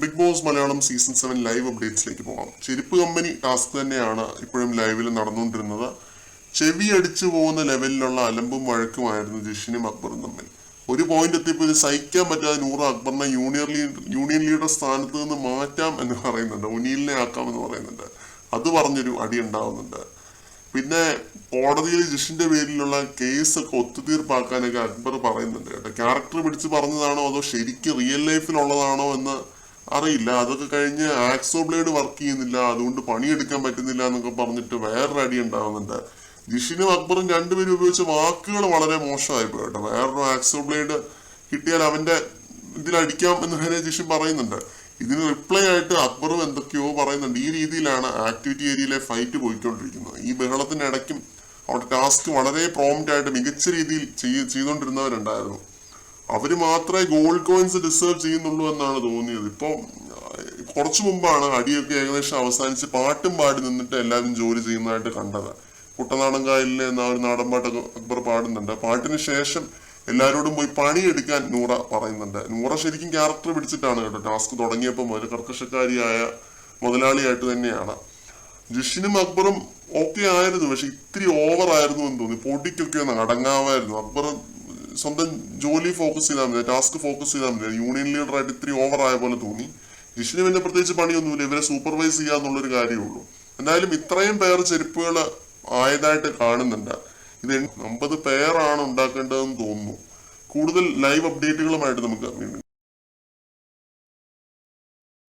Big Boss Malayalam season 7 live അപ്ഡേറ്റ്സിലേക്ക് പോകാം. ചെരുപ്പ് കമ്പനി ടാസ്ക് തന്നെയാണ് ഇപ്പോഴും ലൈവിൽ നടന്നുകൊണ്ടിരുന്നത്. ചെവി അടിച്ചു പോകുന്ന ലെവലിലുള്ള അലമ്പും വഴക്കുമായിരുന്നു ജിഷിനും അക്ബറും തമ്മിൽ. ഒരു പോയിന്റ് എത്തിയപ്പോൾ ഇത് സഹിക്കാൻ പറ്റാതെ നൂറ അക്ബറിനെ യൂണിയൻ ലീഡർ സ്ഥാനത്ത് നിന്ന് മാറ്റാം എന്ന് പറയുന്നുണ്ട്, ഒനീലിനെ ആക്കാം എന്ന് പറയുന്നുണ്ട്. അത് പറഞ്ഞൊരു അടി ഉണ്ടാവുന്നുണ്ട്. പിന്നെ കോടതിയിൽ ജിഷിന്റെ പേരിലുള്ള കേസൊക്കെ ഒത്തുതീർപ്പാക്കാനൊക്കെ അക്ബർ പറയുന്നുണ്ട് കേട്ടോ. ക്യാരക്ടർ പിടിച്ച് പറഞ്ഞതാണോ അതോ ശരിക്കും റിയൽ ലൈഫിലുള്ളതാണോ എന്ന് അറിയില്ല. അതൊക്കെ കഴിഞ്ഞ് ആക്സോ ബ്ലേഡ് വർക്ക് ചെയ്യുന്നില്ല, അതുകൊണ്ട് പണിയെടുക്കാൻ പറ്റുന്നില്ല എന്നൊക്കെ പറഞ്ഞിട്ട് വേറൊരു അടി ഉണ്ടാവുന്നുണ്ട്. ജിഷിനും അക്ബറും രണ്ടുപേരും ഉപയോഗിച്ച വാക്കുകൾ വളരെ മോശമായി പോയി കേട്ടോ. വേറൊരു ആക്സോ ബ്ലേഡ് കിട്ടിയാൽ അവന്റെ ഇതിലടിക്കാം എന്ന് വരെ ജിഷിൻ പറയുന്നുണ്ട്. ഇതിന് റിപ്ലൈ ആയിട്ട് അക്ബറും എന്തൊക്കെയോ പറയുന്നുണ്ട്. ഈ രീതിയിലാണ് ആക്ടിവിറ്റി ഏരിയയിലെ ഫൈറ്റ് പോയിക്കൊണ്ടിരിക്കുന്നത്. ഈ ബഹളത്തിന്റെ ഇടയ്ക്കും അവിടെ ടാസ്ക് വളരെ പ്രോംപ്റ്റ് ആയിട്ട് മികച്ച രീതിയിൽ ചെയ്തുകൊണ്ടിരുന്നവരുണ്ടായിരുന്നു. അവര് മാത്രമേ ഗോൾഡ് കോയിൻസ് ഡിസേർവ് ചെയ്യുന്നുള്ളൂ എന്നാണ് തോന്നിയത്. ഇപ്പൊ കുറച്ചു മുമ്പാണ് അടിയൊക്കെ ഏകദേശം അവസാനിച്ച് പാട്ടും പാടി നിന്നിട്ട് എല്ലാവരും ജോലി ചെയ്യുന്നതായിട്ട് കണ്ടത്. കുട്ടനാടൻ കായലിലെ എന്ന ഒരു നാടൻ പാട്ടൊക്കെ അക്ബർ പാടുന്നുണ്ട്. പാട്ടിന് ശേഷം എല്ലാവരോടും പോയി പണിയെടുക്കാൻ നൂറ പറയുന്നുണ്ട്. നൂറ ശരിക്കും ക്യാരക്ടർ പിടിച്ചിട്ടാണ് കേട്ടോ ടാസ്ക് തുടങ്ങിയപ്പോൾ മുതൽ കർക്കശക്കാരിയായ മുതലാളിയായിട്ട് തന്നെയാണ്. ജിഷിനും അക്ബറും ഓക്കെ ആയിരുന്നു, പക്ഷെ ഇത്തിരി ഓവർ ആയിരുന്നു എന്ന് തോന്നി. പൊടിക്കൊക്കെ ഒന്ന് അടങ്ങാമായിരുന്നു. അക്ബർ സ്വന്തം ജോലി ഫോക്കസ് ചെയ്താൽ മതി, ടാസ്ക് ഫോക്കസ് ചെയ്താൽ മതി. യൂണിയൻ ലീഡർ ആയിട്ട് ഇത്തിരി ഓവർ ആയ പോലെ തോന്നി. ജിഷിന് പിന്നെ പ്രത്യേകിച്ച് പണിയൊന്നുമില്ല, ഇവരെ സൂപ്പർവൈസ് ചെയ്യാന്നുള്ളൊരു കാര്യമേ ഉള്ളൂ. എന്തായാലും ഇത്രയും പേർ ചെരുപ്പുകൾ ആയതായിട്ട് കാണുന്നുണ്ട്. ഇത് 50 പേരാണ് ഉണ്ടാക്കേണ്ടതെന്ന് തോന്നുന്നു. കൂടുതൽ ലൈവ് അപ്ഡേറ്റുകളുമായിട്ട് നമുക്ക് വീണ്ടും